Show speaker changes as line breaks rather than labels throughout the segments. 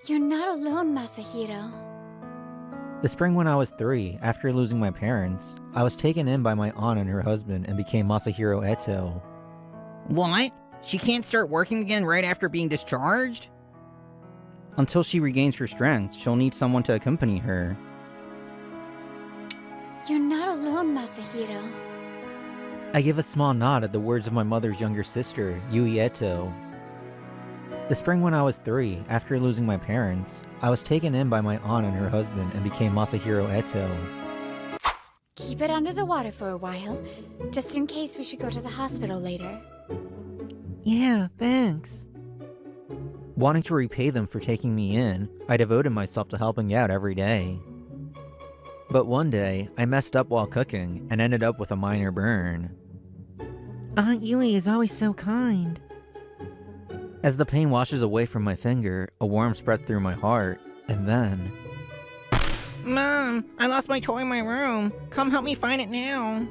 You're not alone, Masahiro.
The spring when I was 3, after losing my parents, I was taken in by my aunt and her husband and became Masahiro Eto.
What? She can't start working again right after being discharged?
Until she regains her strength, she'll need someone to accompany her.
You're not alone, Masahiro.
I give a small nod at the words of my mother's younger sister, Yui Eto. The spring when I was 3, after losing my parents, I was taken in by my aunt and her husband and became Masahiro Eto.
Keep it under the water for a while, just in case we should go to the hospital later.
Yeah, thanks. Wanting to repay them for taking me in, I devoted myself to helping out every day. But one day, I messed up while cooking and ended up with a minor burn. Aunt Yui is always so kind. As the pain washes away from my finger, a warmth spreads through my heart, and then...
Mom, I lost my toy in my room. Come help me find it now.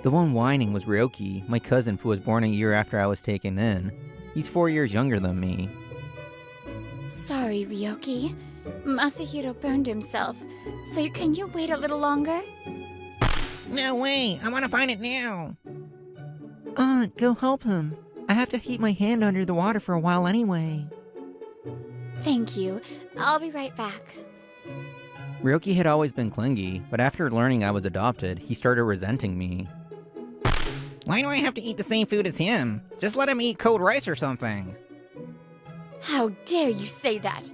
The one whining was Ryoki, my cousin who was born a year after I was taken in. He's 4 years younger than me.
Sorry, Ryoki. Masahiro burned himself, so can you wait a little longer?
No way, I want to find it now.
Aunt, go help him. I have to heat my hand under the water for a while anyway.
Thank you. I'll be right back.
Ryoki had always been clingy, but after learning I was adopted, he started resenting me.
Why do I have to eat the same food as him? Just let him eat cold rice or something.
How dare you say that?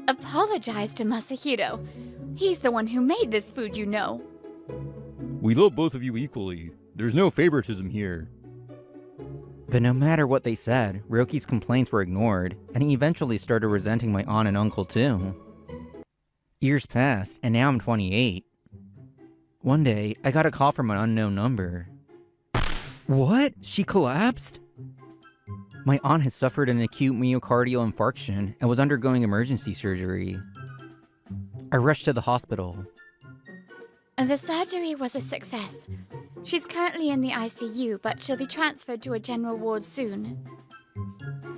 Apologize to Masahiro. He's the one who made this food, you know.
We love both of you equally. There's no favoritism here.
But no matter what they said, Ryoki's complaints were ignored, and he eventually started resenting my aunt and uncle too. Years passed, and now I'm 28. One day, I got a call from an unknown number. What? She collapsed? My aunt had suffered an acute myocardial infarction and was undergoing emergency surgery. I rushed to the hospital.
The surgery was a success. She's currently in the ICU, but she'll be transferred to a general ward soon.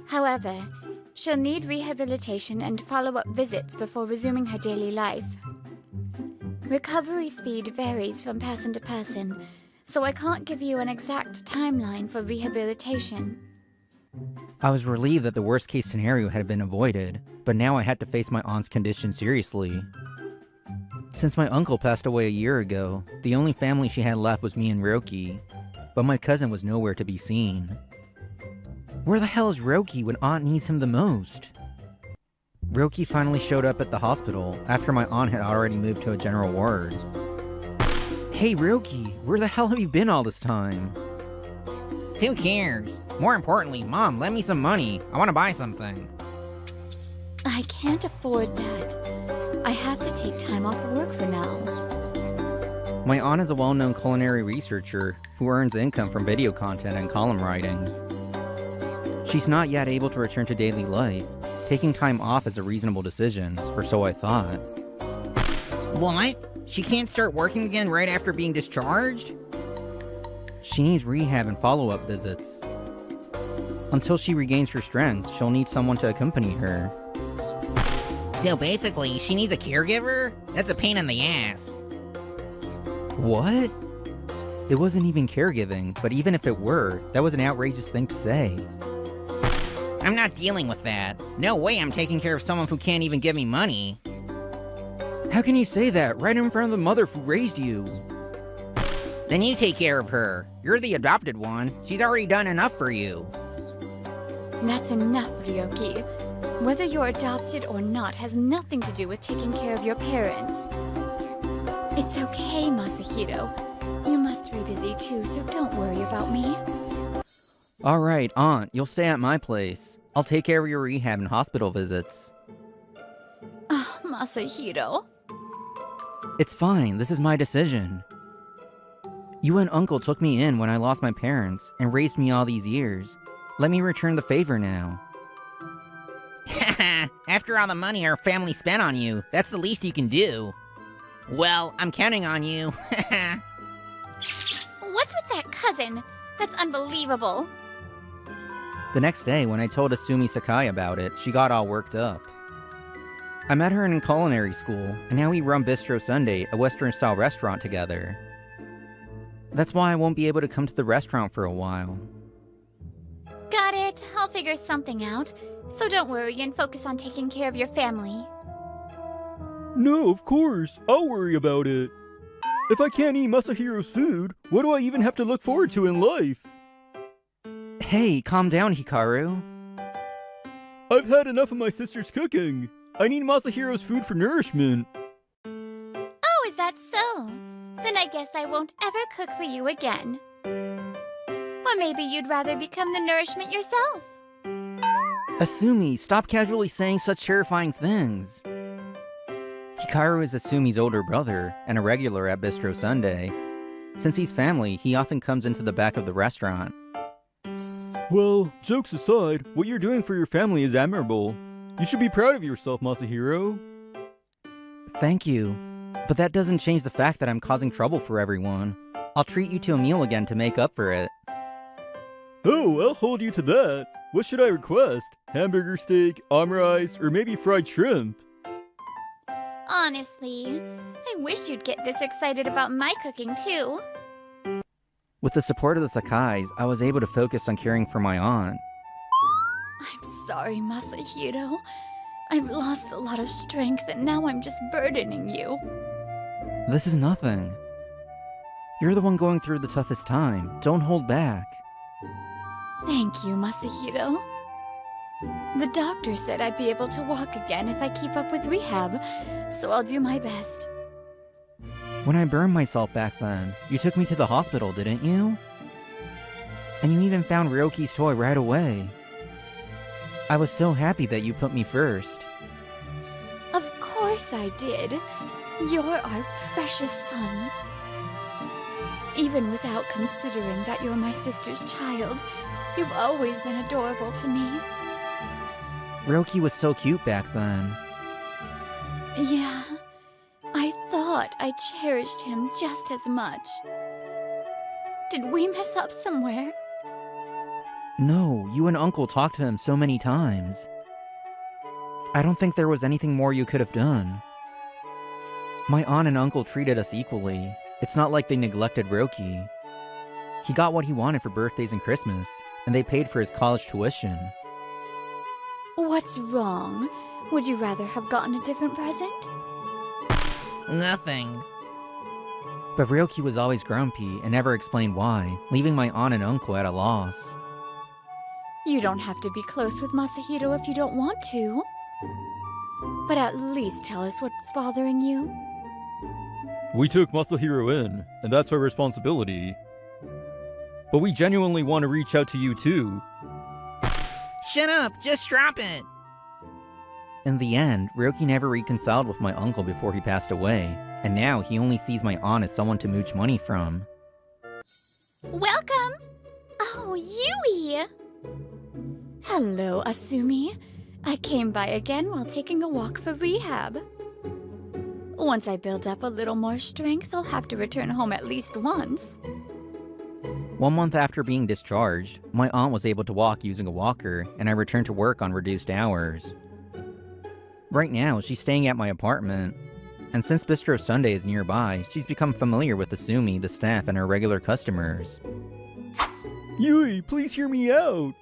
However, she'll need rehabilitation and follow-up visits before resuming her daily life. Recovery speed varies from person to person, so I can't give you an exact timeline for rehabilitation.
I was relieved that the worst-case scenario had been avoided, but now I had to face my aunt's condition seriously. Since my uncle passed away a year ago, the only family she had left was me and Ryoki, but my cousin was nowhere to be seen. Where the hell is Ryoki when Aunt needs him the most? Ryoki finally showed up at the hospital after my aunt had already moved to a general ward. Hey Ryoki, where the hell have you been all this time?
Who cares? More importantly, Mom, lend me some money. I want to buy something.
I can't afford that. I have to take time off work for now.
My aunt is a well-known culinary researcher who earns income from video content and column writing. She's not yet able to return to daily life. Taking time off is a reasonable decision, or so I thought.
What? She can't start working again right after being discharged?
She needs rehab and follow-up visits. Until she regains her strength, she'll need someone to accompany her.
So basically, she needs a caregiver? That's a pain in the ass.
What? It wasn't even caregiving, but even if it were, that was an outrageous thing to say.
I'm not dealing with that. No way I'm taking care of someone who can't even give me money.
How can you say that right in front of the mother who raised you?
Then you take care of her. You're the adopted one. She's already done enough for you.
That's enough, Ryoki. Whether you're adopted or not has nothing to do with taking care of your parents. It's okay, Masahiro. You must be busy too, so don't worry about me.
Alright, Aunt, you'll stay at my place. I'll take care of your rehab and hospital visits.
Oh, Masahiro.
It's fine, this is my decision. You and Uncle took me in when I lost my parents and raised me all these years. Let me return the favor now.
After all the money our family spent on you, that's the least you can do. Well, I'm counting on you.
What's with that cousin? That's unbelievable.
The next day, when I told Asumi Sakai about it, she got all worked up. I met her in culinary school, and now we run Bistro Sunday, a Western-style restaurant together. That's why I won't be able to come to the restaurant for a while.
Got it. I'll figure something out. So don't worry and focus on taking care of your family.
No, of course. I'll worry about it. If I can't eat Masahiro's food, what do I even have to look forward to in life?
Hey, calm down, Hikaru.
I've had enough of my sister's cooking. I need Masahiro's food for nourishment.
Oh, is that so? Then I guess I won't ever cook for you again. Or maybe you'd rather become the nourishment yourself.
Asumi, stop casually saying such terrifying things. Hikaru is Asumi's older brother, and a regular at Bistro Sunday. Since he's family, he often comes into the back of the restaurant.
Well, jokes aside, what you're doing for your family is admirable. You should be proud of yourself, Masahiro.
Thank you. But that doesn't change the fact that I'm causing trouble for everyone. I'll treat you to a meal again to make up for it.
Oh, I'll hold you to that. What should I request? Hamburger steak, omurice, or maybe fried shrimp?
Honestly, I wish you'd get this excited about my cooking too.
With the support of the Sakais, I was able to focus on caring for my aunt.
I'm sorry, Masahiro. I've lost a lot of strength and now I'm just burdening you.
This is nothing. You're the one going through the toughest time. Don't hold back.
Thank you, Masahiro. The doctor said I'd be able to walk again if I keep up with rehab, so I'll do my best.
When I burned myself back then, you took me to the hospital, didn't you? And you even found Ryoki's toy right away. I was so happy that you put me first.
Of course I did. You're our precious son. Even without considering that you're my sister's child, you've always been adorable to me.
Ryoki was so cute back then.
Yeah, I thought I cherished him just as much. Did we mess up somewhere?
No, you and Uncle talked to him so many times. I don't think there was anything more you could have done. My aunt and uncle treated us equally. It's not like they neglected Ryoki. He got what he wanted for birthdays and Christmas, and they paid for his college tuition.
What's wrong? Would you rather have gotten a different present?
Nothing.
But Ryoki was always grumpy and never explained why, leaving my aunt and uncle at a loss.
You don't have to be close with Masahiro if you don't want to. But at least tell us what's bothering you.
We took Masahiro in, and that's our responsibility. But we genuinely want to reach out to you too.
Shut up, just drop it.
In the end, Ryoki never reconciled with my uncle before he passed away, and now he only sees my aunt as someone to mooch money from.
Welcome! Oh, Yui! Hello, Asumi. I came by again while taking a walk for rehab. Once I build up a little more strength, I'll have to return home at least once.
1 month after being discharged, my aunt was able to walk using a walker, and I returned to work on reduced hours. Right now, she's staying at my apartment, and since Bistro Sunday is nearby, she's become familiar with Asumi, the staff, and her regular customers.
Yui, please hear me out!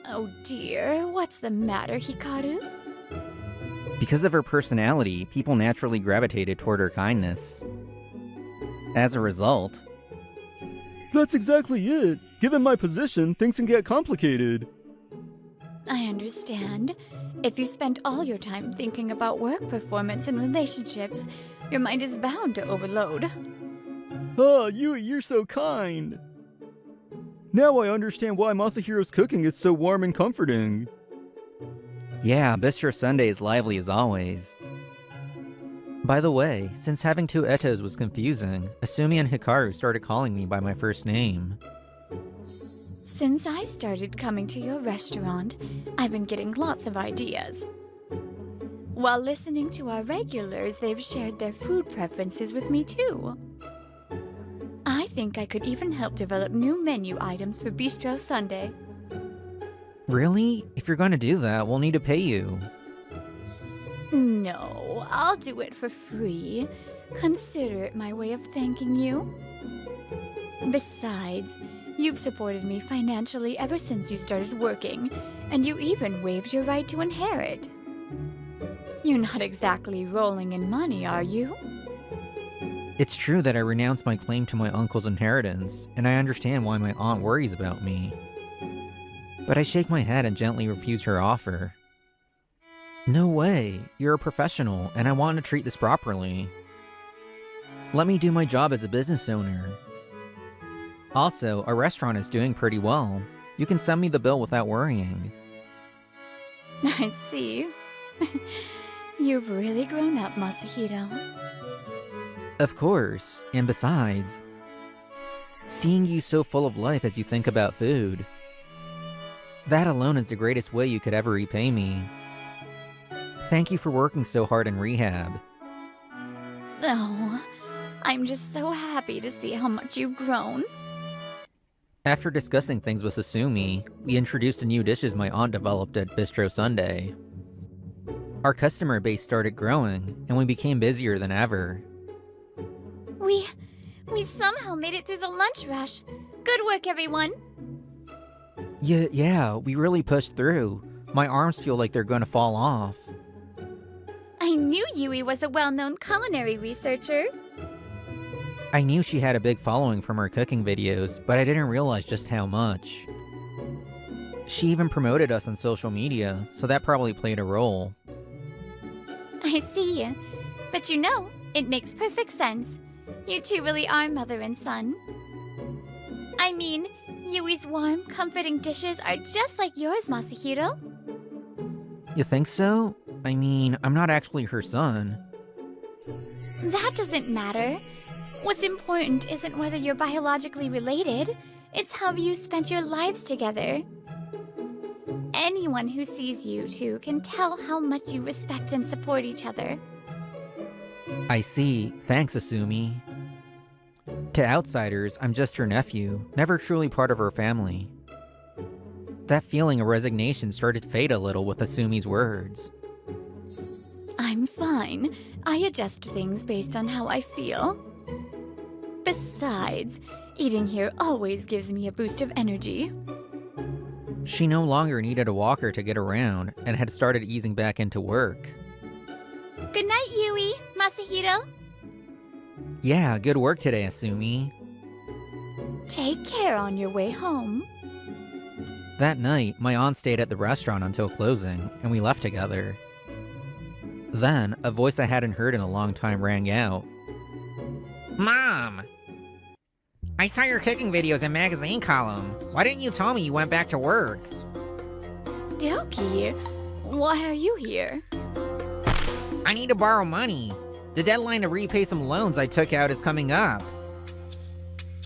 Oh dear, what's the matter, Hikaru?
Because of her personality, people naturally gravitated toward her kindness. As a result...
That's exactly it! Given my position, things can get complicated.
I understand. If you spend all your time thinking about work performance and relationships, your mind is bound to overload.
Ah, Yui, you're so kind! Now I understand why Masahiro's cooking is so warm and comforting.
Yeah, Bistro Sunday is lively as always. By the way, since having two Etos was confusing, Asumi and Hikaru started calling me by my first name.
Since I started coming to your restaurant, I've been getting lots of ideas. While listening to our regulars, they've shared their food preferences with me too. I think I could even help develop new menu items for Bistro Sunday.
Really? If you're gonna do that, we'll need to pay you.
No, I'll do it for free. Consider it my way of thanking you. Besides, you've supported me financially ever since you started working, and you even waived your right to inherit. You're not exactly rolling in money, are you?
It's true that I renounced my claim to my uncle's inheritance, and I understand why my aunt worries about me. But I shake my head and gently refuse her offer. No way, you're a professional, and I want to treat this properly. Let me do my job as a business owner. Also, our restaurant is doing pretty well. You can send me the bill without worrying.
I see. You've really grown up, Masahiro.
Of course, and besides, seeing you so full of life as you think about food, that alone is the greatest way you could ever repay me. Thank you for working so hard in rehab.
Oh, I'm just so happy to see how much you've grown.
After discussing things with Asumi, we introduced the new dishes my aunt developed at Bistro Sunday. Our customer base started growing, and we became busier than ever.
We somehow made it through the lunch rush. Good work, everyone.
Yeah, we really pushed through. My arms feel like they're gonna fall off.
I knew Yui was a well-known culinary researcher.
I knew she had a big following from her cooking videos, but I didn't realize just how much. She even promoted us on social media, so that probably played a role.
I see. But you know, it makes perfect sense. You two really are mother and son. I mean, Yui's warm, comforting dishes are just like yours, Masahiro.
You think so? I mean, I'm not actually her son.
That doesn't matter. What's important isn't whether you're biologically related, it's how you spent your lives together. Anyone who sees you two can tell how much you respect and support each other.
I see. Thanks, Asumi. To outsiders, I'm just her nephew, never truly part of her family. That feeling of resignation started to fade a little with Asumi's words.
I'm fine. I adjust things based on how I feel. Besides, eating here always gives me a boost of energy.
She no longer needed a walker to get around and had started easing back into work.
Good night, Yui, Masahiro.
Yeah, good work today, Asumi.
Take care on your way home.
That night, my aunt stayed at the restaurant until closing, and we left together. Then, a voice I hadn't heard in a long time rang out.
Mom! I saw your cooking videos in magazine column. Why didn't you tell me you went back to work?
Doki, why are you here?
I need to borrow money. The deadline to repay some loans I took out is coming up.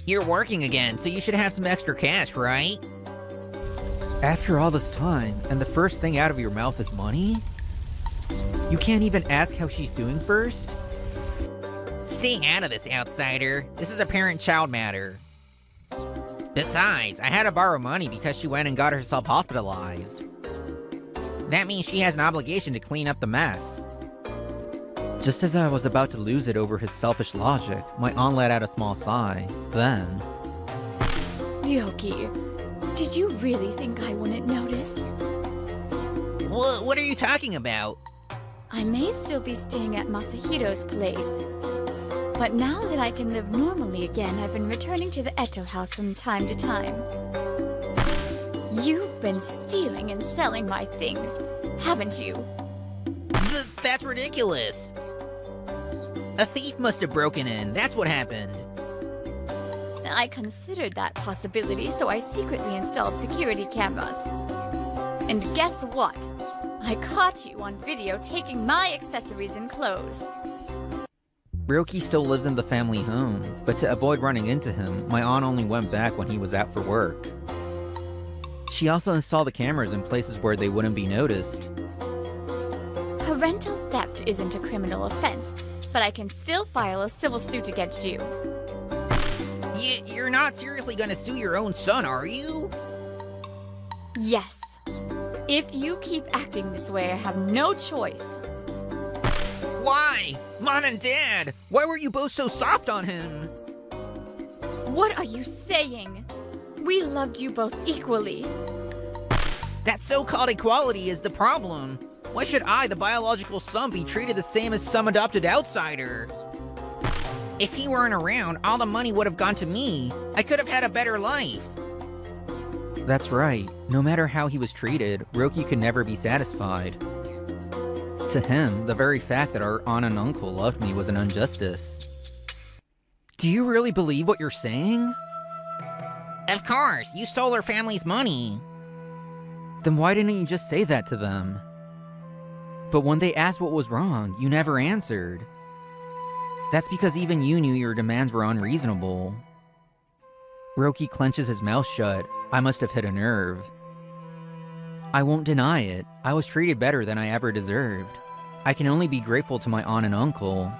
You're working again, so you should have some extra cash, right?
After all this time, and the first thing out of your mouth is money? You can't even ask how she's doing first?
Stay out of this, outsider. This is a parent-child matter. Besides, I had to borrow money because she went and got herself hospitalized. That means she has an obligation to clean up the mess.
Just as I was about to lose it over his selfish logic, my aunt let out a small sigh. Then...
Doki, did you really think I wouldn't notice?
What are you talking about?
I may still be staying at Masahiro's place, but now that I can live normally again, I've been returning to the Eto house from time to time. You've been stealing and selling my things, haven't you?
That's ridiculous. A thief must have broken in. That's what happened.
I considered that possibility, so I secretly installed security cameras. And guess what? I caught you on video taking my accessories and clothes.
Ryoki still lives in the family home, but to avoid running into him, my aunt only went back when he was out for work. She also installed the cameras in places where they wouldn't be noticed.
Parental theft isn't a criminal offense, but I can still file a civil suit against you.
You're not seriously gonna sue your own son, are you?
Yes. If you keep acting this way, I have no choice.
Why? Mom and Dad!
Why were you both so soft on him?
What are you saying? We loved you both equally.
That so-called equality is the problem. Why should I, the biological son, be treated the same as some adopted outsider? If he weren't around, all the money would have gone to me. I could have had a better life.
That's right. No matter how he was treated, Roki could never be satisfied. To him, the very fact that our aunt and uncle loved me was an injustice. Do you really believe what you're saying?
Of course, you stole our family's money.
Then why didn't you just say that to them? But when they asked what was wrong, you never answered. That's because even you knew your demands were unreasonable. Roki clenches his mouth shut. I must have hit a nerve. I won't deny it. I was treated better than I ever deserved. I can only be grateful to my aunt and uncle.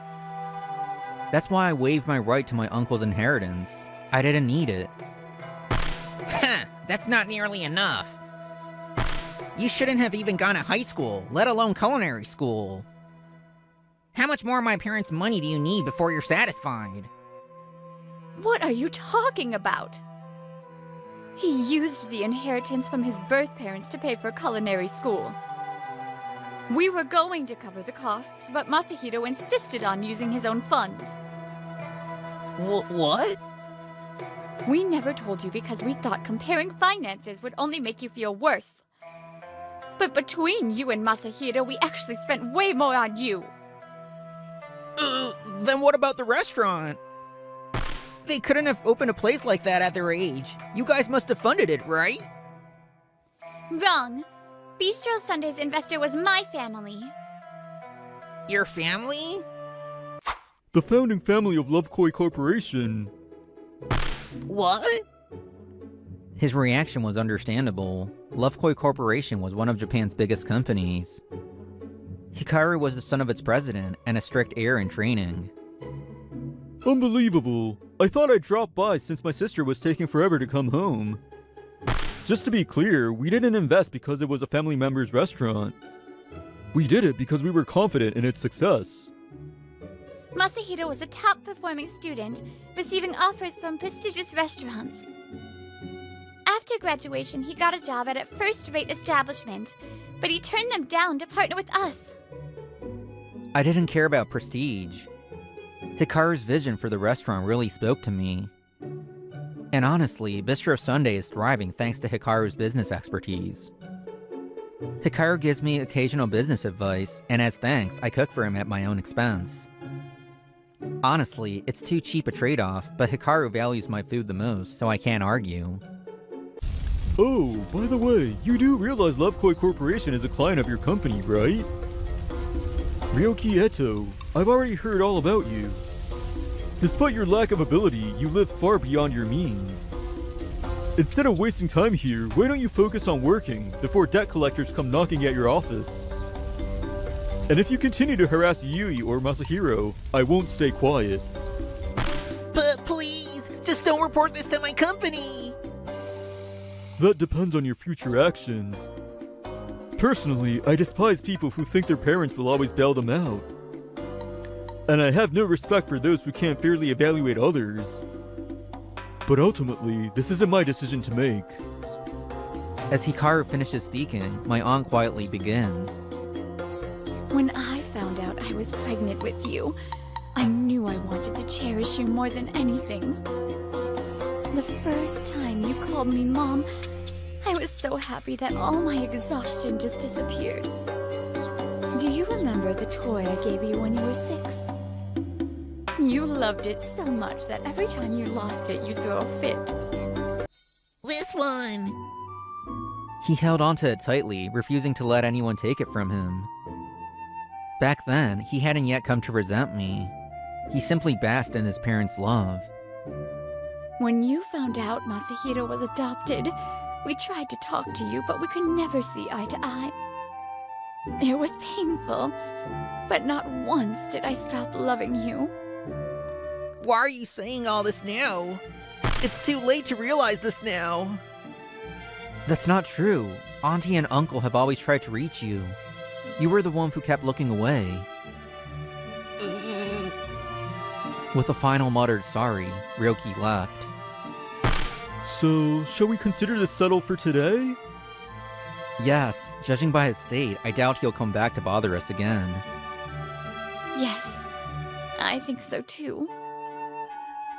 That's why I waived my right to my uncle's inheritance. I didn't need it.
Huh, that's not nearly enough. You shouldn't have even gone to high school, let alone culinary school. How much more of my parents' money do you need before you're satisfied?
What are you talking about? He used the inheritance from his birth parents to pay for culinary school. We were going to cover the costs, but Masahiro insisted on using his own funds.
What?
We never told you because we thought comparing finances would only make you feel worse. But between you and Masahiro, we actually spent way more on you.
Then what about the restaurant? They couldn't have opened a place like that at their age. You guys must have funded it, right?
Wrong. Bistro Sunday's investor was my family.
Your family?
The founding family of Lovekoi Corporation.
What?
His reaction was understandable. Lovekoi Corporation was one of Japan's biggest companies. Hikaru was the son of its president and a strict heir in training.
Unbelievable. I thought I'd drop by since my sister was taking forever to come home. Just to be clear, we didn't invest because it was a family member's restaurant. We did it because we were confident in its success.
Masahiro was a top-performing student, receiving offers from prestigious restaurants. After graduation, he got a job at a first-rate establishment, but he turned them down to partner with us.
I didn't care about prestige. Hikaru's vision for the restaurant really spoke to me. And honestly, Bistro Sunday is thriving thanks to Hikaru's business expertise. Hikaru gives me occasional business advice, and as thanks, I cook for him at my own expense. Honestly, it's too cheap a trade-off, but Hikaru values my food the most, so I can't argue.
Oh, by the way, you do realize Lovekoi Corporation is a client of your company, right? Ryoki Eto, I've already heard all about you. Despite your lack of ability, you live far beyond your means. Instead of wasting time here, why don't you focus on working before debt collectors come knocking at your office? And if you continue to harass Yui or Masahiro, I won't stay quiet.
But please, just don't report this to my company.
That depends on your future actions. Personally, I despise people who think their parents will always bail them out. And I have no respect for those who can't fairly evaluate others. But ultimately, this isn't my decision to make.
As Hikaru finishes speaking, my aunt quietly begins.
When I found out I was pregnant with you, I knew I wanted to cherish you more than anything. The first time you called me Mom, I was so happy that all my exhaustion just disappeared. Do you remember the toy I gave you when you were 6? You loved it so much that every time you lost it, you'd throw a fit.
This one.
He held onto it tightly, refusing to let anyone take it from him. Back then, he hadn't yet come to resent me. He simply basked in his parents' love.
When you found out Masahiro was adopted, we tried to talk to you, but we could never see eye to eye. It was painful, but not once did I stop loving you.
Why are you saying all this now? It's too late to realize this now. That's not true. Auntie and Uncle have always tried to reach you. You were the one who kept looking away. With a final muttered sorry, Ryoki left.
So, shall we consider this settled for today?
Yes, judging by his state, I doubt he'll come back to bother us again.
Yes, I think so too.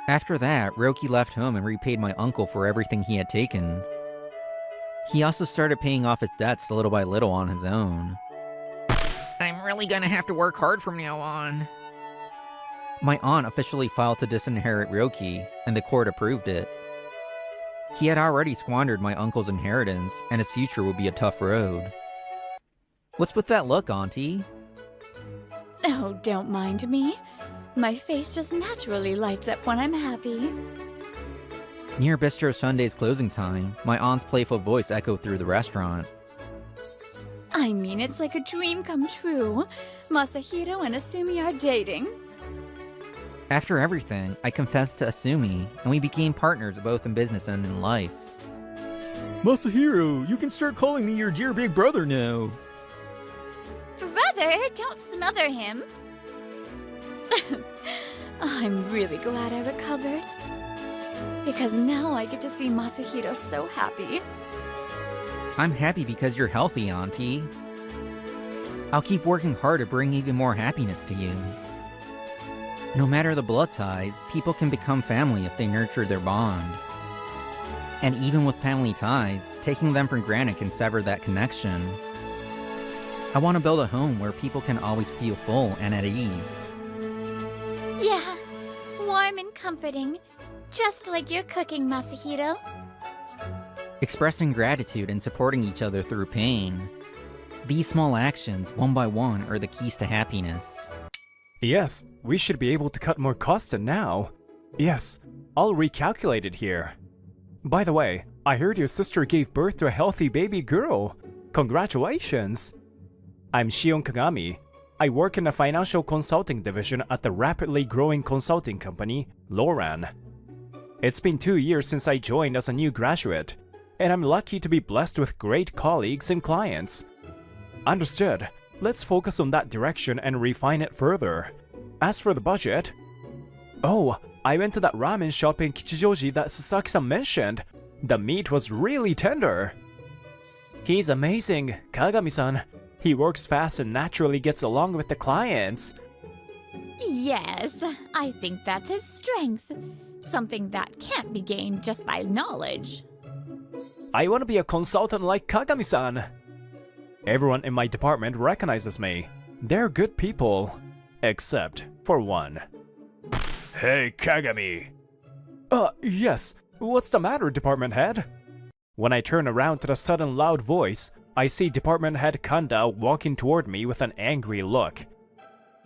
After that, Ryoki left home and repaid my uncle for everything he had taken. He also started paying off his debts little by little on his own.
I'm really gonna have to work hard from now on.
My aunt officially filed to disinherit Ryoki, and the court approved it. He had already squandered my uncle's inheritance, and his future would be a tough road. What's with that look, Auntie?
Oh, don't mind me. My face just naturally lights up when I'm happy.
Near Bistro Sunday's closing time, my aunt's playful voice echoed through the restaurant.
I mean, it's like a dream come true. Masahiro and Asumi are dating.
After everything, I confessed to Asumi, and we became partners both in business and in life.
Masahiro, you can start calling me your dear big brother now.
Brother, don't smother him. I'm really glad I recovered. Because now I get to see Masahiro so happy.
I'm happy because you're healthy, Auntie. I'll keep working hard to bring even more happiness to you. No matter the blood ties, people can become family if they nurture their bond. And even with family ties, taking them for granted can sever that connection. I want to build a home where people can always feel full and at ease.
Yeah, warm and comforting. Just like your cooking, Masahiro.
Expressing gratitude and supporting each other through pain. These small actions, one by one, are the keys to happiness.
Yes, we should be able to cut more costs now. Yes, I'll recalculate it here. By the way, I heard your sister gave birth to a healthy baby girl. Congratulations! I'm Shion Kagami. I work in the financial consulting division at the rapidly growing consulting company, Loran. It's been 2 years since I joined as a new graduate, and I'm lucky to be blessed with great colleagues and clients. Understood. Let's focus on that direction and refine it further. As for the budget... Oh, I went to that ramen shop in Kichijoji that Sasaki-san mentioned. The meat was really tender. He's amazing, Kagami-san. He works fast and naturally gets along with the clients.
Yes, I think that's his strength. Something that can't be gained just by knowledge.
I want to be a consultant like Kagami-san. Everyone in my department recognizes me. They're good people. Except for one. Hey, Kagami! Yes. What's the matter, department head? When I turn around to the sudden loud voice, I see department head Kanda walking toward me with an angry look.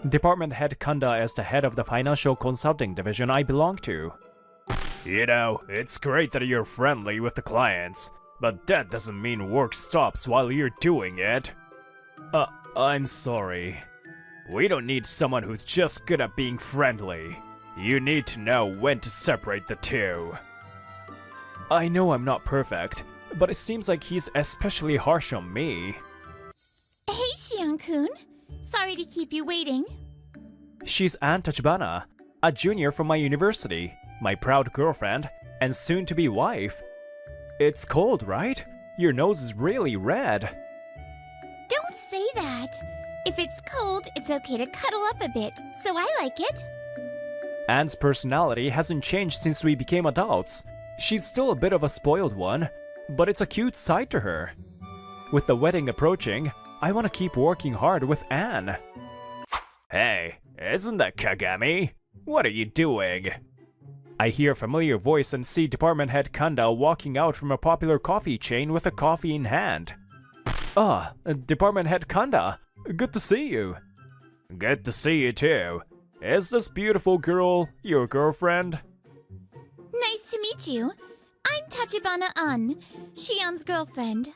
Department head Kanda is the head of the financial consulting division I belong to. You know, it's great that you're friendly with the clients, but that doesn't mean work stops while you're doing it. I'm sorry. We don't need someone who's just good at being friendly. You need to know when to separate the two. I know I'm not perfect, but it seems like he's especially harsh on me.
Hey, Shion-kun. Sorry to keep you waiting.
She's Ann Tachibana, a junior from my university, my proud girlfriend, and soon-to-be wife. It's cold, right? Your nose is really red.
Don't say that. If it's cold, it's okay to cuddle up a bit, so I like it.
Anne's personality hasn't changed since we became adults. She's still a bit of a spoiled one, but it's a cute side to her. With the wedding approaching, I want to keep working hard with Anne. Hey, isn't that Kagami? What are you doing? I hear a familiar voice and see department head Kanda walking out from a popular coffee chain with a coffee in hand. Department head Kanda, good to see you. Good to see you too. Is this beautiful girl your girlfriend?
Nice to meet you. I'm Tachibana An, Shion's girlfriend.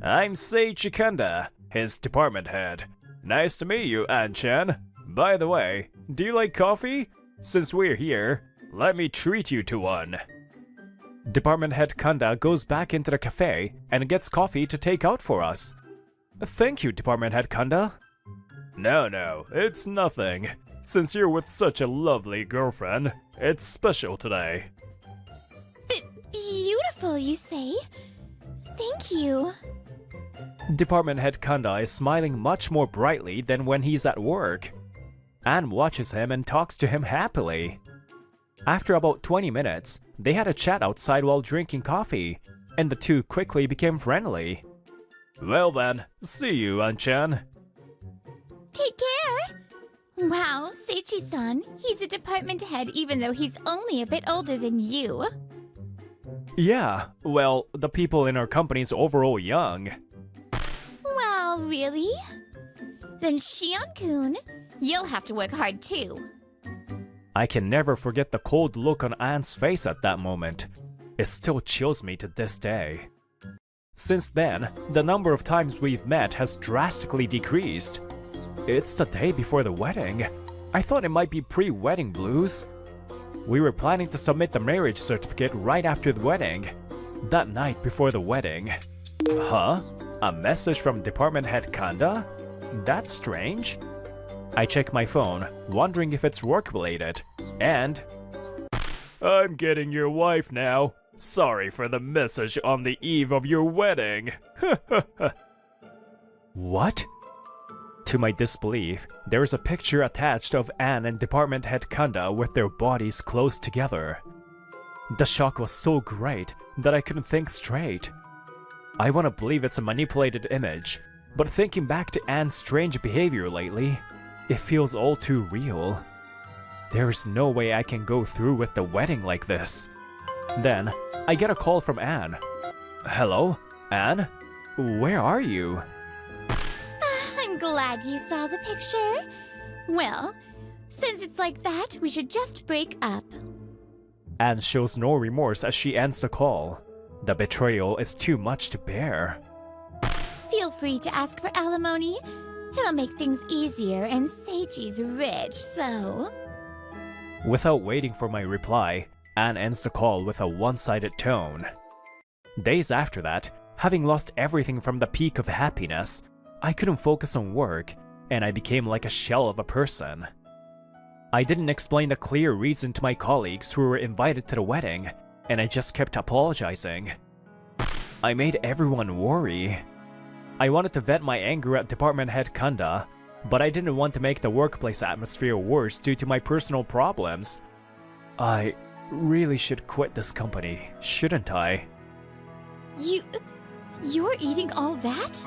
I'm Seiichi Kanda, his department head. Nice to meet you, An-chan. By the way, do you like coffee? Since we're here, let me treat you to one. Department head Kanda goes back into the cafe and gets coffee to take out for us. Thank you, department head Kanda. No, it's nothing. Since you're with such a lovely girlfriend, it's special today.
Beautiful, you say? Thank you.
Department head Kanda is smiling much more brightly than when he's at work. Anne watches him and talks to him happily. After about 20 minutes, they had a chat outside while drinking coffee, and the two quickly became friendly. Well then, see you, An-chan.
Take care. Wow, Seichi-san, he's a department head even though he's only a bit older than you.
Yeah, well, the people in our company's overall young.
Wow, really? Then Shion-kun, you'll have to work hard too.
I can never forget the cold look on Anne's face at that moment. It still chills me to this day. Since then, the number of times we've met has drastically decreased. It's the day before the wedding. I thought it might be pre-wedding blues. We were planning to submit the marriage certificate right after the wedding. That night before the wedding. Huh? A message from department head Kanda? That's strange. I check my phone, wondering if it's work-related, and... I'm getting your wife now. Sorry for the message on the eve of your wedding. What? To my disbelief, there is a picture attached of Anne and department head Kanda with their bodies close together. The shock was so great that I couldn't think straight. I want to believe it's a manipulated image, but thinking back to Anne's strange behavior lately, it feels all too real. There is no way I can go through with the wedding like this. Then, I get a call from Anne. Hello, Anne? Where are you?
I'm glad you saw the picture. Well, since it's like that, we should just break up.
Anne shows no remorse as she ends the call. The betrayal is too much to bear.
Feel free to ask for alimony. It'll make things easier, and Seiji's rich, so...
Without waiting for my reply, Anne ends the call with a one-sided tone. Days after that, having lost everything from the peak of happiness, I couldn't focus on work, and I became like a shell of a person. I didn't explain the clear reason to my colleagues who were invited to the wedding, and I just kept apologizing. I made everyone worry. I wanted to vent my anger at department head Kanda, but I didn't want to make the workplace atmosphere worse due to my personal problems. I really should quit this company, shouldn't I?
You're eating all that?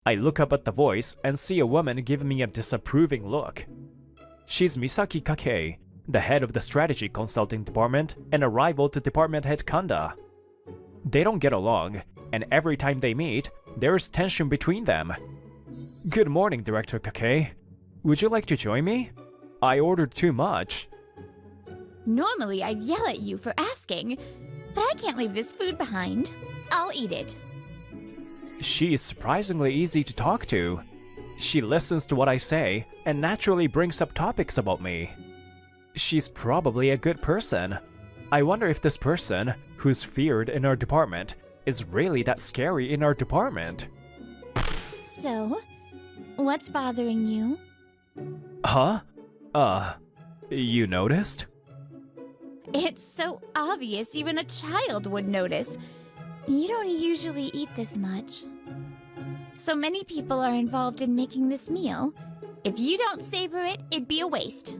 I look up at the voice and see a woman giving me a disapproving look. She's Misaki Kakei, the head of the strategy consulting department and a rival to department head Kanda. They don't get along, and every time they meet, there's tension between them. Good morning, Director Kakei. Would you like to join me? I ordered too much.
Normally I'd yell at you for asking, but I can't leave this food behind. I'll eat it.
She is surprisingly easy to talk to. She listens to what I say and naturally brings up topics about me. She's probably a good person. I wonder if this person, who's feared in our department, is really that scary in our department.
So, what's bothering you?
Huh? You noticed?
It's so obvious even a child would notice. You don't usually eat this much. So many people are involved in making this meal. If you don't savor it, it'd be a waste.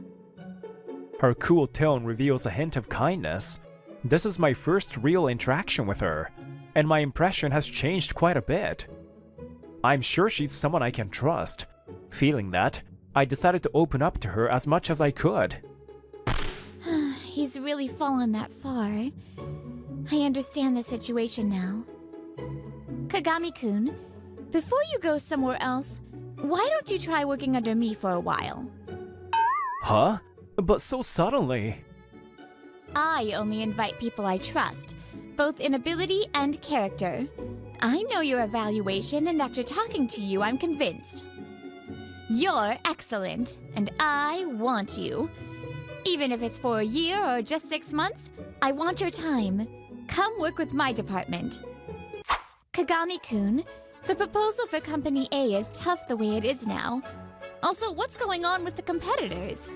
Her cool tone reveals a hint of kindness. This is my first real interaction with her, and my impression has changed quite a bit. I'm sure she's someone I can trust. Feeling that, I decided to open up to her as much as I could.
He's really fallen that far. I understand the situation now. Kagami-kun, before you go somewhere else, why don't you try working under me for a while?
Huh? But so suddenly.
I only invite people I trust, both in ability and character. I know your evaluation, and after talking to you, I'm convinced. You're excellent, and I want you. Even if it's for a year or just 6 months, I want your time. Come work with my department. Kagami-kun, the proposal for Company A is tough the way it is now. Also, what's going on with the competitors?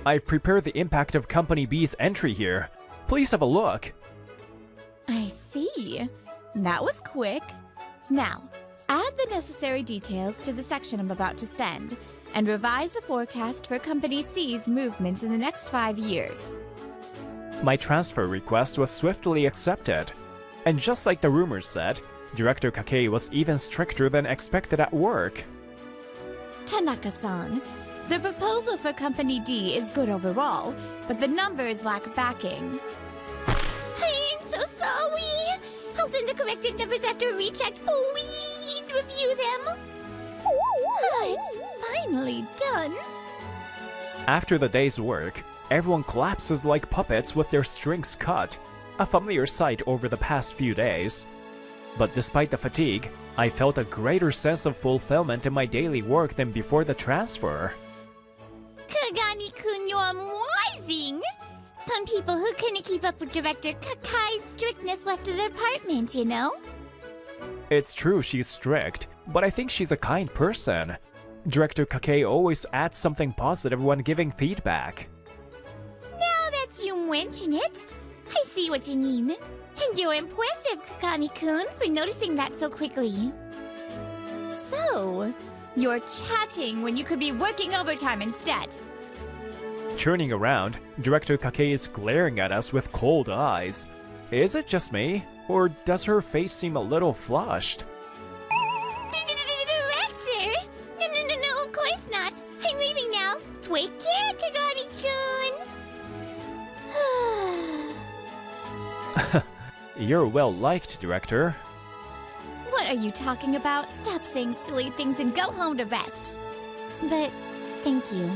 I've prepared the impact of Company B's entry here. Please have a look.
I see. That was quick. Now, add the necessary details to the section I'm about to send, and revise the forecast for Company C's movements in the next 5 years.
My transfer request was swiftly accepted. And just like the rumors said, Director Kakei was even stricter than expected at work.
Tanaka-san, the proposal for Company D is good overall, but the numbers lack backing. I'm so sorry! I'll send the corrected numbers after a recheck. Please review them! It's finally done!
After the day's work, everyone collapses like puppets with their strings cut, a familiar sight over the past few days. But despite the fatigue, I felt a greater sense of fulfillment in my daily work than before the transfer.
Kagami-kun, you're amazing! Some people who couldn't keep up with Director Kakai's strictness left the department, you know?
It's true she's strict, but I think she's a kind person. Director Kakei always adds something positive when giving feedback.
Now that you mention it, I see what you mean. And you're impressive, Kagami-kun, for noticing that so quickly. So, you're chatting when you could be working overtime instead.
Turning around, Director Kakei is glaring at us with cold eyes. Is it just me, or does her face seem a little flushed?
Director? No, of course not. I'm leaving now. Take care, Kagami-kun.
You're well liked, Director.
What are you talking about? Stop saying silly things and go home to rest. But, thank you.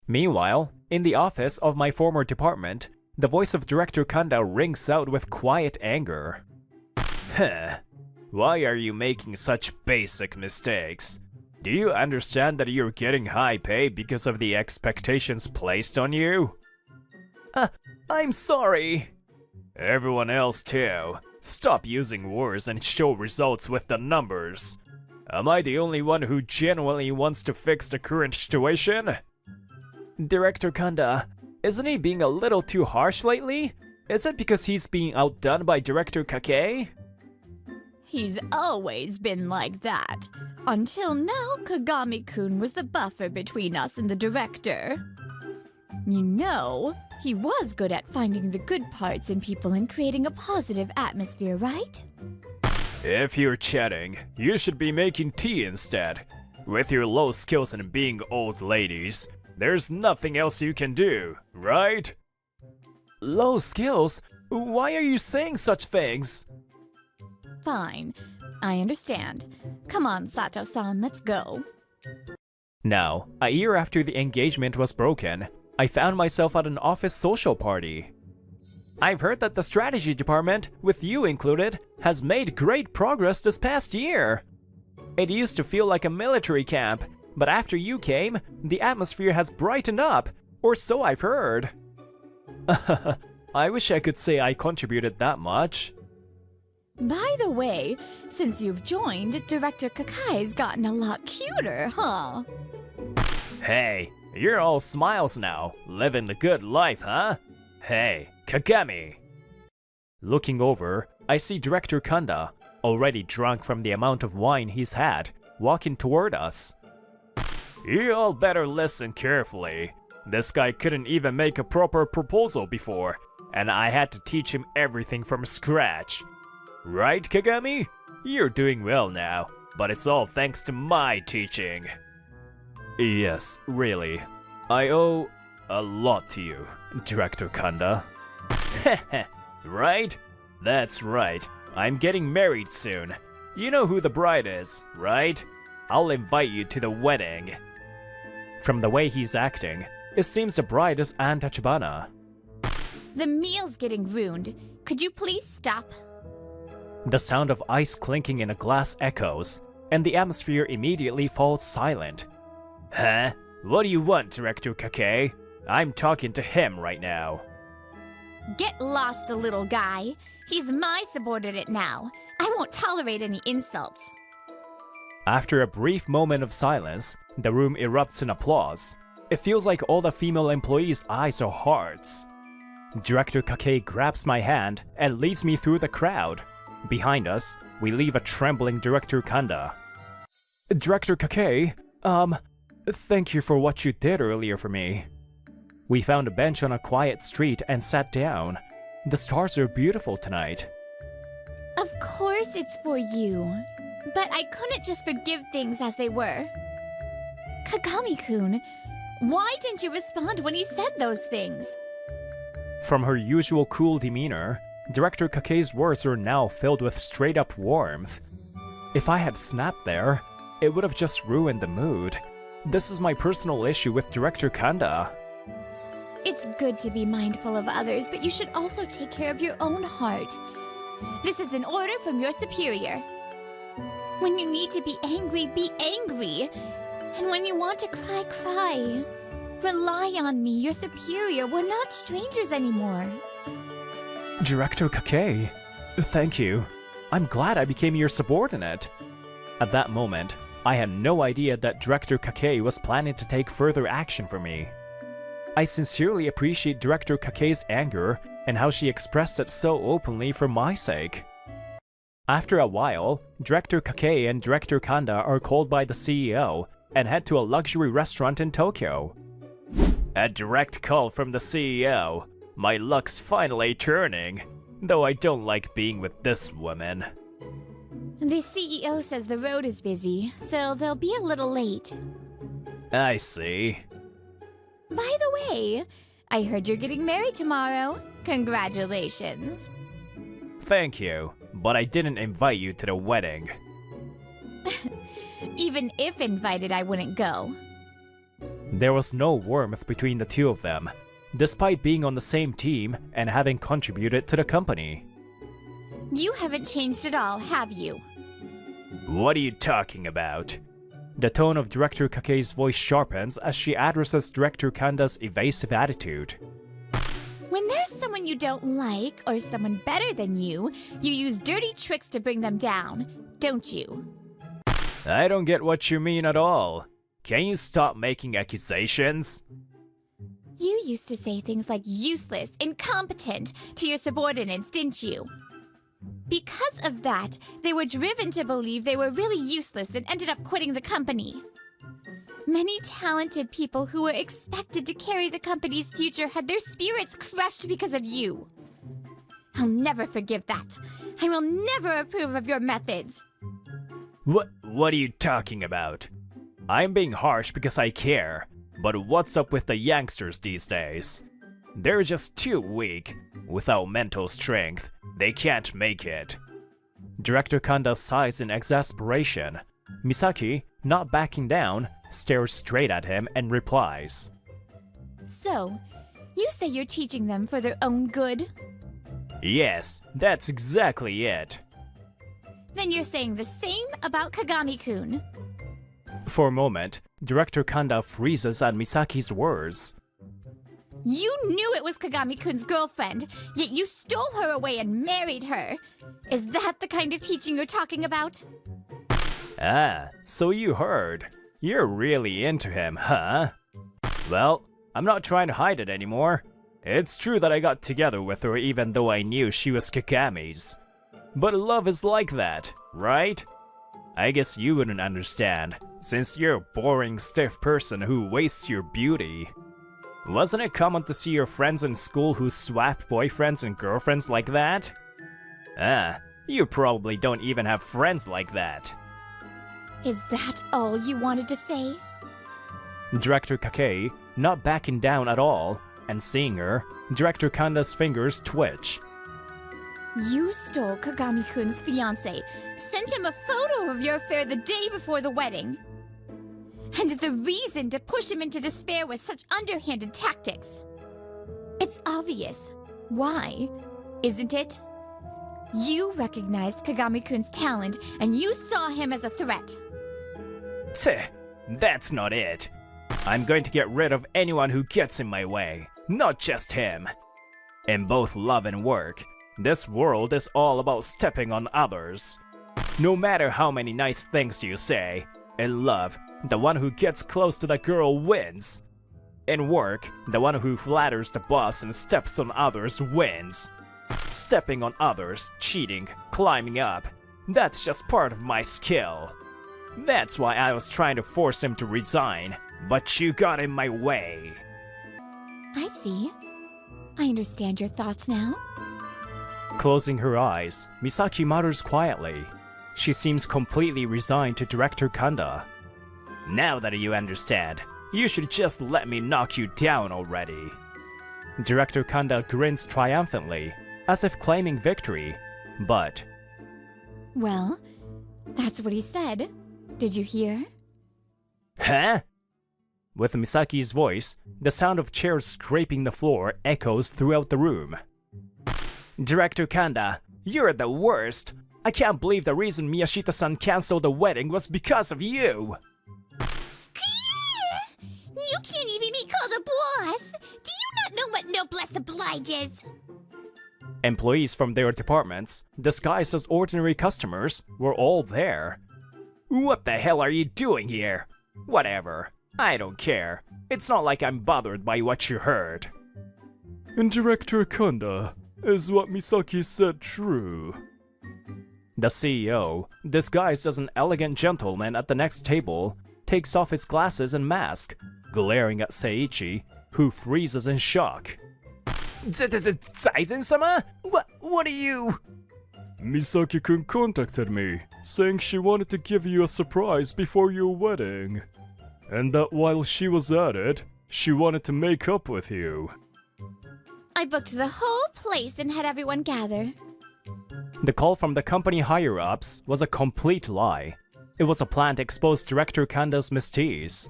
Meanwhile, in the office of my former department, the voice of Director Kanda rings out with quiet anger. Huh. Why are you making such basic mistakes? Do you understand that you're getting high pay because of the expectations placed on you? I'm sorry. Everyone else too. Stop using words and show results with the numbers. Am I the only one who genuinely wants to fix the current situation? Director Kanda, isn't he being a little too harsh lately? Is it because he's being outdone by Director Kakei?
He's always been like that. Until now, Kagami-kun was the buffer between us and the director. You know, he was good at finding the good parts in people and creating a positive atmosphere, right?
If you're chatting, you should be making tea instead. With your low skills and being old ladies, there's nothing else you can do, right? Low skills? Why are you saying such things?
Fine. I understand. Come on, Sato-san, let's go.
Now, a year after the engagement was broken, I found myself at an office social party. I've heard that the strategy department, with you included, has made great progress this past year. It used to feel like a military camp, but after you came, the atmosphere has brightened up, or so I've heard. I wish I could say I contributed that much.
By the way, since you've joined, Director Kakai's gotten a lot cuter, huh?
Hey, you're all smiles now, living the good life, huh? Hey, Kagami! Looking over, I see Director Kanda, already drunk from the amount of wine he's had, walking toward us. You all better listen carefully. This guy couldn't even make a proper proposal before, and I had to teach him everything from scratch. Right, Kagami? You're doing well now, but it's all thanks to my teaching. Yes, really. I owe a lot to you, Director Kanda. Right? That's right. I'm getting married soon. You know who the bride is, right? I'll invite you to the wedding. From the way he's acting, it seems the bride is Anne Tachibana.
The meal's getting ruined. Could you please stop?
The sound of ice clinking in a glass echoes, and the atmosphere immediately falls silent. Huh? What do you want, Director Kakei? I'm talking to him right now.
Get lost, little guy. He's my subordinate now. I won't tolerate any insults.
After a brief moment of silence, the room erupts in applause. It feels like all the female employees' eyes are hearts. Director Kake grabs my hand and leads me through the crowd. Behind us, we leave a trembling Director Kanda. Director Kake, thank you for what you did earlier for me. We found a bench on a quiet street and sat down. The stars are beautiful tonight.
Of course it's for you. But I couldn't just forgive things as they were. Kagami-kun, why didn't you respond when he said those things?
From her usual cool demeanor, Director Kake's words are now filled with straight-up warmth. If I had snapped there, it would have just ruined the mood. This is my personal issue with Director Kanda.
It's good to be mindful of others, but you should also take care of your own heart. This is an order from your superior. When you need to be angry, be angry. And when you want to cry, cry. Rely on me, your superior. We're not strangers anymore.
Director Kake, thank you. I'm glad I became your subordinate. At that moment, I had no idea that Director Kake was planning to take further action for me. I sincerely appreciate Director Kake's anger and how she expressed it so openly for my sake. After a while, Director Kake and Director Kanda are called by the CEO and head to a luxury restaurant in Tokyo. A direct call from the CEO. My luck's finally turning, though I don't like being with this woman.
The CEO says the road is busy, so they'll be a little late.
I see.
By the way, I heard you're getting married tomorrow. Congratulations.
Thank you, but I didn't invite you to the wedding.
Even if invited, I wouldn't go.
There was no warmth between the two of them, despite being on the same team and having contributed to the company.
You haven't changed at all, have you?
What are you talking about? The tone of Director Kake's voice sharpens as she addresses Director Kanda's evasive attitude.
When there's someone you don't like, or someone better than you use dirty tricks to bring them down, don't you?
I don't get what you mean at all. Can you stop making accusations?
You used to say things like useless, incompetent to your subordinates, didn't you? Because of that, they were driven to believe they were really useless and ended up quitting the company. Many talented people who were expected to carry the company's future had their spirits crushed because of you. I'll never forgive that. I will never approve of your methods.
What are you talking about? I'm being harsh because I care, but what's up with the youngsters these days? They're just too weak. Without mental strength, they can't make it. Director Kanda sighs in exasperation. Misaki, not backing down, stares straight at him and replies.
So, you say you're teaching them for their own good?
Yes, that's exactly it.
Then you're saying the same about Kagami-kun.
For a moment, Director Kanda freezes at Misaki's words.
You knew it was Kagami-kun's girlfriend, yet you stole her away and married her. Is that the kind of teaching you're talking about?
Ah, so you heard. You're really into him, huh? Well, I'm not trying to hide it anymore. It's true that I got together with her even though I knew she was Kakami's. But love is like that, right? I guess you wouldn't understand, since you're a boring, stiff person who wastes your beauty. Wasn't it common to see your friends in school who swap boyfriends and girlfriends like that? Ah, you probably don't even have friends like that.
Is that all you wanted to say?
Director Kake, not backing down at all, and seeing her, Director Kanda's fingers twitch.
You stole Kagami-kun's fiancé, sent him a photo of your affair the day before the wedding. And the reason to push him into despair was such underhanded tactics. It's obvious. Why? Isn't it? You recognized Kagami-kun's talent, and you saw him as a threat.
Tch, that's not it. I'm going to get rid of anyone who gets in my way, not just him. In both love and work, this world is all about stepping on others. No matter how many nice things you say, in love, the one who gets close to the girl wins. In work, the one who flatters the boss and steps on others wins. Stepping on others, cheating, climbing up, that's just part of my skill. That's why I was trying to force him to resign, but you got in my way.
I see. I understand your thoughts now.
Closing her eyes, Misaki mutters quietly. She seems completely resigned to Director Kanda. Now that you understand, you should just let me knock you down already. Director Kanda grins triumphantly, as if claiming victory, but...
Well, that's what he said. Did you hear?
Huh? With Misaki's voice, the sound of chairs scraping the floor echoes throughout the room. Director Kanda, you're the worst! I can't believe the reason Miyashita-san canceled the wedding was because of you!
You can't even be called a boss! Do you not know what noblesse obliges?
Employees from their departments, disguised as ordinary customers, were all there. What the hell are you doing here? Whatever. I don't care. It's not like I'm bothered by what you heard.
And Director Kanda, is what Misaki said true?
The CEO, disguised as an elegant gentleman at the next table, takes off his glasses and mask, glaring at Seiichi, who freezes in shock. Saizen-sama? What are you?
Misaki-kun contacted me, saying she wanted to give you a surprise before your wedding. And that while she was at it, she wanted to make up with you.
I booked the whole place and had everyone gather.
The call from the company higher-ups was a complete lie. It was a plan to expose Director Kanda's misdeeds.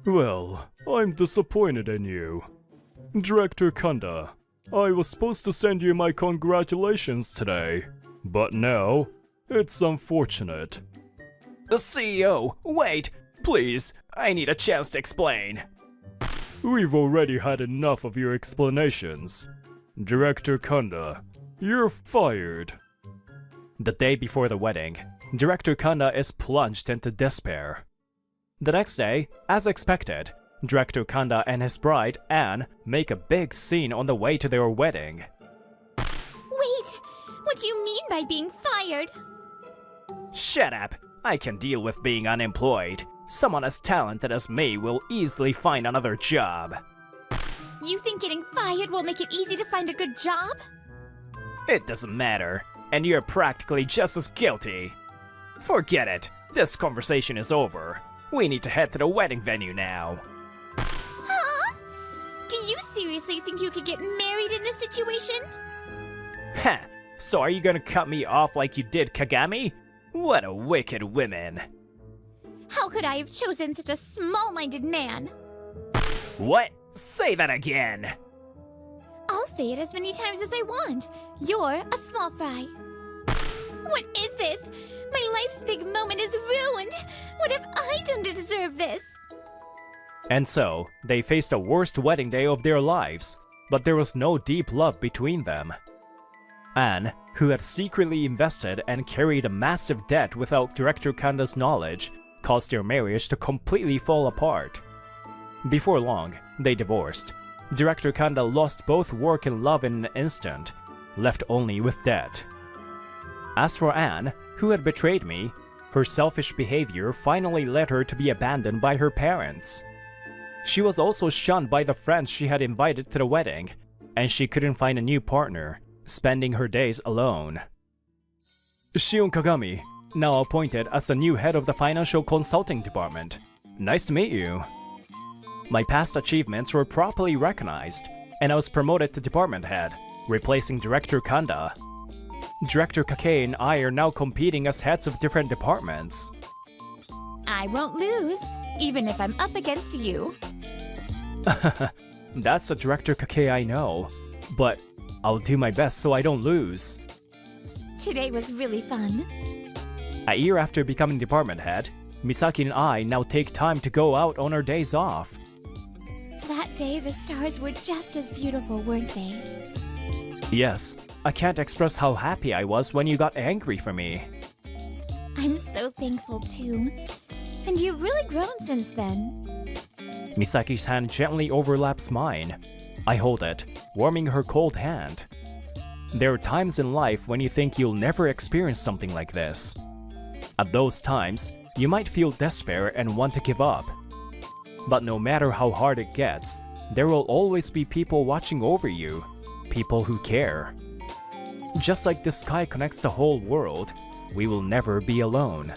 Well, I'm disappointed in you. Director Kanda, I was supposed to send you my congratulations today, but now, it's unfortunate.
The CEO, wait! Please, I need a chance to explain.
We've already had enough of your explanations. Director Kanda, you're fired.
The day before the wedding, Director Kanda is plunged into despair. The next day, as expected, Director Kanda and his bride, Anne, make a big scene on the way to their wedding.
Wait! What do you mean by being fired?
Shut up! I can deal with being unemployed. Someone as talented as me will easily find another job.
You think getting fired will make it easy to find a good job?
It doesn't matter, and you're practically just as guilty. Forget it. This conversation is over. We need to head to the wedding venue now.
Huh? Do you seriously think you could get married in this situation?
Heh, so are you gonna cut me off like you did Kagami? What a wicked woman.
How could I have chosen such a small-minded man?
What? Say that again!
I'll say it as many times as I want. You're a small fry. What is this? My life's big moment is ruined. What have I done to deserve this?
And so, they faced the worst wedding day of their lives, but there was no deep love between them. Anne, who had secretly invested and carried a massive debt without Director Kanda's knowledge, caused their marriage to completely fall apart. Before long, they divorced. Director Kanda lost both work and love in an instant, left only with debt. As for Anne, who had betrayed me, her selfish behavior finally led her to be abandoned by her parents. She was also shunned by the friends she had invited to the wedding, and she couldn't find a new partner, spending her days alone. Shion Kagami, now appointed as the new head of the financial consulting department. Nice to meet you. My past achievements were properly recognized, and I was promoted to department head, replacing Director Kanda. Director Kake and I are now competing as heads of different departments.
I won't lose, even if I'm up against you.
That's the Director Kake I know, but I'll do my best so I don't lose.
Today was really fun.
A year after becoming department head, Misaki and I now take time to go out on our days off.
That day, the stars were just as beautiful, weren't they?
Yes, I can't express how happy I was when you got angry for me.
I'm so thankful too. And you've really grown since then.
Misaki's hand gently overlaps mine. I hold it, warming her cold hand. There are times in life when you think you'll never experience something like this. At those times, you might feel despair and want to give up. But no matter how hard it gets, there will always be people watching over you, people who care. Just like the sky connects the whole world, we will never be alone.